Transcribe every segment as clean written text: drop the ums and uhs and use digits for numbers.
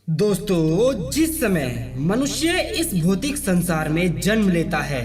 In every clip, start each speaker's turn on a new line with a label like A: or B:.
A: दोस्तों, जिस समय मनुष्य इस भौतिक संसार में जन्म लेता है,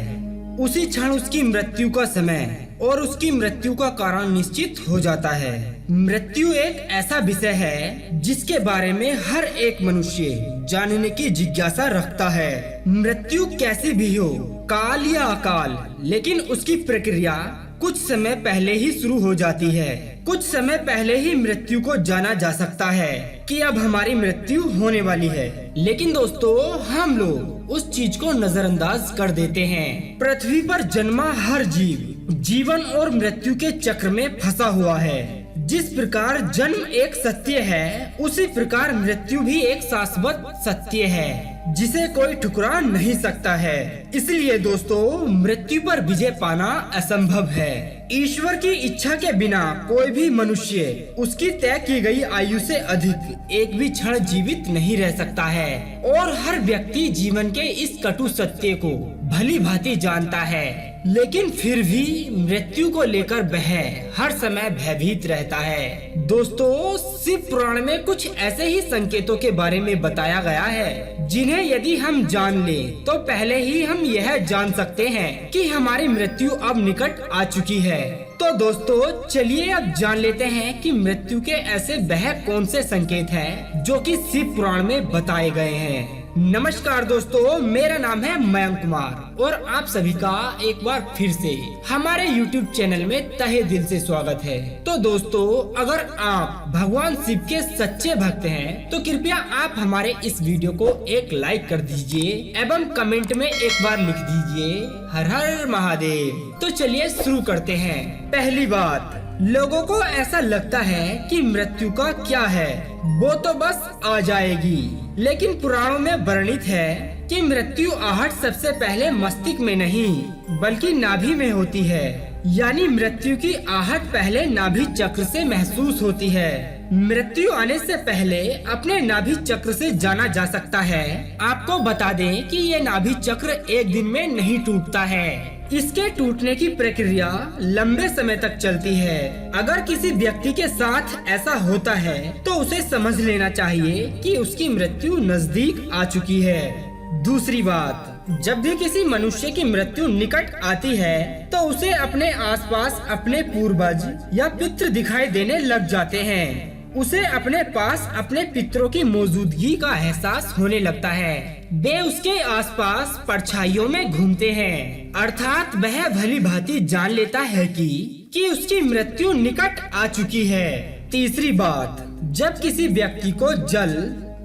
A: उसी क्षण उसकी मृत्यु का समय और उसकी मृत्यु का कारण निश्चित हो जाता है। मृत्यु एक ऐसा विषय है जिसके बारे में हर एक मनुष्य जानने की जिज्ञासा रखता है। मृत्यु कैसी भी हो, काल या अकाल, लेकिन उसकी प्रक्रिया कुछ समय पहले ही शुरू हो जाती है। कुछ समय पहले ही मृत्यु को जाना जा सकता है कि अब हमारी मृत्यु होने वाली है। लेकिन दोस्तों, हम लोग उस चीज को नजरअंदाज कर देते हैं। पृथ्वी पर जन्मा हर जीव जीवन और मृत्यु के चक्र में फंसा हुआ है। जिस प्रकार जन्म एक सत्य है, उसी प्रकार मृत्यु भी एक शाश्वत सत्य है जिसे कोई ठुकरा नहीं सकता है। इसलिए दोस्तों, मृत्यु पर विजय पाना असंभव है। ईश्वर की इच्छा के बिना कोई भी मनुष्य उसकी तय की गई आयु से अधिक एक भी क्षण जीवित नहीं रह सकता है। और हर व्यक्ति जीवन के इस कटु सत्य को भली भांति जानता है, लेकिन फिर भी मृत्यु को लेकर वह हर समय भयभीत रहता है। दोस्तों, शिव पुराण में कुछ ऐसे ही संकेतों के बारे में बताया गया है जिन्हें यदि हम जान लें तो पहले ही हम यह जान सकते हैं कि हमारी मृत्यु अब निकट आ चुकी है। तो दोस्तों, चलिए अब जान लेते हैं कि मृत्यु के ऐसे वह कौन से संकेत हैं जो कि शिव पुराण में बताए गए हैं। नमस्कार दोस्तों, मेरा नाम है मयंक कुमार और आप सभी का एक बार फिर से हमारे YouTube चैनल में तहे दिल से स्वागत है। तो दोस्तों, अगर आप भगवान शिव के सच्चे भक्त हैं तो कृपया आप हमारे इस वीडियो को एक लाइक कर दीजिए एवं कमेंट में एक बार लिख दीजिए हर हर महादेव। तो चलिए शुरू करते हैं। पहली बात, लोगों को ऐसा लगता है कि मृत्यु का क्या है, वो तो बस आ जाएगी। लेकिन पुराणों में वर्णित है कि मृत्यु आहट सबसे पहले मस्तिष्क में नहीं बल्कि नाभि में होती है। यानी मृत्यु की आहट पहले नाभि चक्र से महसूस होती है। मृत्यु आने से पहले अपने नाभि चक्र से जाना जा सकता है। आपको बता दें कि ये नाभि चक्र एक दिन में नहीं टूटता है। इसके टूटने की प्रक्रिया लंबे समय तक चलती है। अगर किसी व्यक्ति के साथ ऐसा होता है तो उसे समझ लेना चाहिए कि उसकी मृत्यु नजदीक आ चुकी है। दूसरी बात, जब भी किसी मनुष्य की मृत्यु निकट आती है तो उसे अपने आसपास अपने पूर्वज या पितृ दिखाई देने लग जाते हैं। उसे अपने पास अपने पितरों की मौजूदगी का एहसास होने लगता है। वे उसके आसपास परछाइयों में घूमते हैं, अर्थात वह भली भांति जान लेता है कि उसकी मृत्यु निकट आ चुकी है। तीसरी बात, जब किसी व्यक्ति को जल,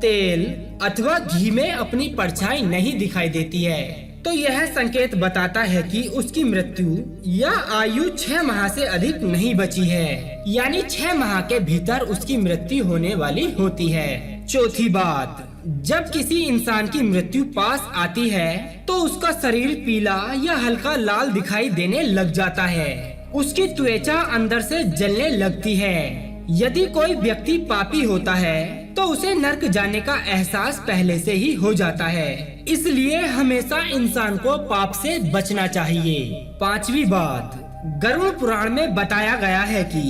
A: तेल अथवा घी में अपनी परछाई नहीं दिखाई देती है तो यह संकेत बताता है कि उसकी मृत्यु या आयु 6 माह से अधिक नहीं बची है। यानी 6 माह के भीतर उसकी मृत्यु होने वाली होती है। चौथी बात, जब किसी इंसान की मृत्यु पास आती है तो उसका शरीर पीला या हल्का लाल दिखाई देने लग जाता है। उसकी त्वचा अंदर से जलने लगती है। यदि कोई व्यक्ति पापी होता है तो उसे नर्क जाने का एहसास पहले से ही हो जाता है। इसलिए हमेशा इंसान को पाप से बचना चाहिए। पांचवी बात, गरुड़ पुराण में बताया गया है कि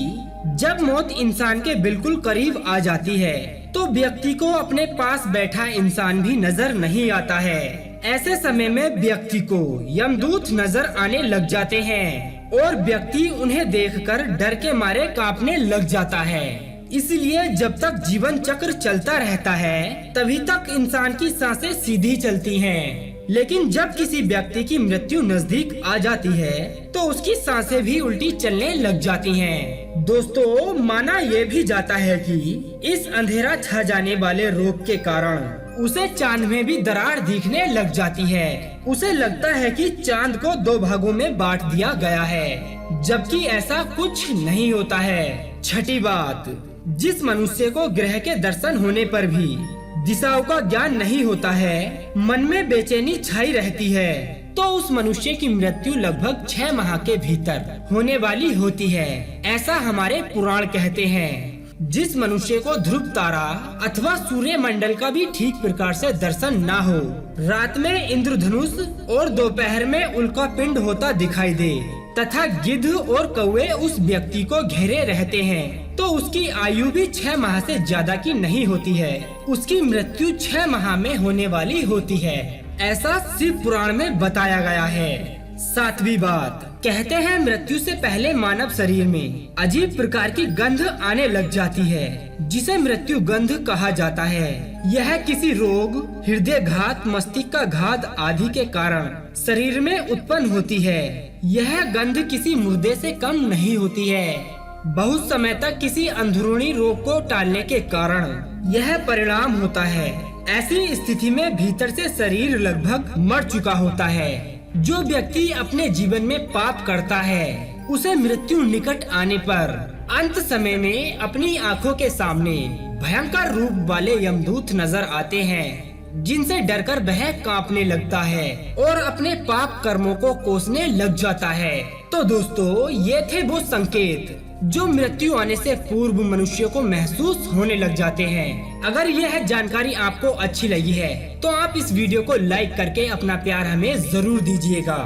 A: जब मौत इंसान के बिल्कुल करीब आ जाती है तो व्यक्ति को अपने पास बैठा इंसान भी नजर नहीं आता है। ऐसे समय में व्यक्ति को यमदूत नजर आने लग जाते हैं और व्यक्ति उन्हें देखकर डर के मारे कांपने लग जाता है। इसलिए जब तक जीवन चक्र चलता रहता है तभी तक इंसान की सांसें सीधी चलती हैं। लेकिन जब किसी व्यक्ति की मृत्यु नजदीक आ जाती है तो उसकी सांसें भी उल्टी चलने लग जाती हैं। दोस्तों, माना ये भी जाता है कि इस अंधेरा छा जाने वाले रोग के कारण उसे चांद में भी दरार दिखने लग जाती है। उसे लगता है कि चांद को 2 भागों में बांट दिया गया है, जबकि ऐसा कुछ नहीं होता है। छठी बात, जिस मनुष्य को ग्रह के दर्शन होने पर भी दिशाओं का ज्ञान नहीं होता है, मन में बेचैनी छाई रहती है, तो उस मनुष्य की मृत्यु लगभग 6 माह के भीतर होने वाली होती है। ऐसा हमारे पुराण कहते हैं। जिस मनुष्य को ध्रुव तारा अथवा सूर्य मंडल का भी ठीक प्रकार से दर्शन ना हो, रात में इंद्रधनुष और दोपहर में उल्का पिंड होता दिखाई दे, तथा गिद्ध और कौवे उस व्यक्ति को घेरे रहते हैं तो उसकी आयु भी 6 माह से ज्यादा की नहीं होती है। उसकी मृत्यु 6 माह में होने वाली होती है, ऐसा शिव पुराण में बताया गया है। 7वीं बात, कहते हैं मृत्यु से पहले मानव शरीर में अजीब प्रकार की गंध आने लग जाती है, जिसे मृत्यु गंध कहा जाता है। यह किसी रोग, हृदय घात, मस्तिष्क का घात आदि के कारण शरीर में उत्पन्न होती है। यह गंध किसी मुर्दे से कम नहीं होती है। बहुत समय तक किसी अंदरूनी रोग को टालने के कारण यह परिणाम होता है। ऐसी स्थिति में भीतर से शरीर लगभग मर चुका होता है। जो व्यक्ति अपने जीवन में पाप करता है, उसे मृत्यु निकट आने पर अंत समय में अपनी आंखों के सामने भयंकर रूप वाले यमदूत नजर आते हैं, जिनसे डरकर वह कांपने लगता है और अपने पाप कर्मों को कोसने लग जाता है। तो दोस्तों, ये थे वो संकेत जो मृत्यु आने से पूर्व मनुष्य को महसूस होने लग जाते हैं। अगर यह जानकारी आपको अच्छी लगी है तो आप इस वीडियो को लाइक करके अपना प्यार हमें जरूर दीजिएगा,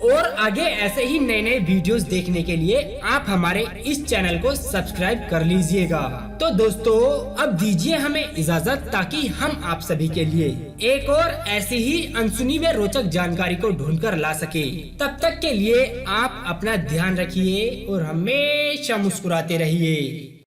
A: और आगे ऐसे ही नए नए वीडियोस देखने के लिए आप हमारे इस चैनल को सब्सक्राइब कर लीजिएगा। तो दोस्तों, अब दीजिए हमें इजाजत, ताकि हम आप सभी के लिए एक और ऐसी ही अनसुनी व रोचक जानकारी को ढूंढकर ला सके। तब तक के लिए आप अपना ध्यान रखिए और हमेशा मुस्कुराते रहिए।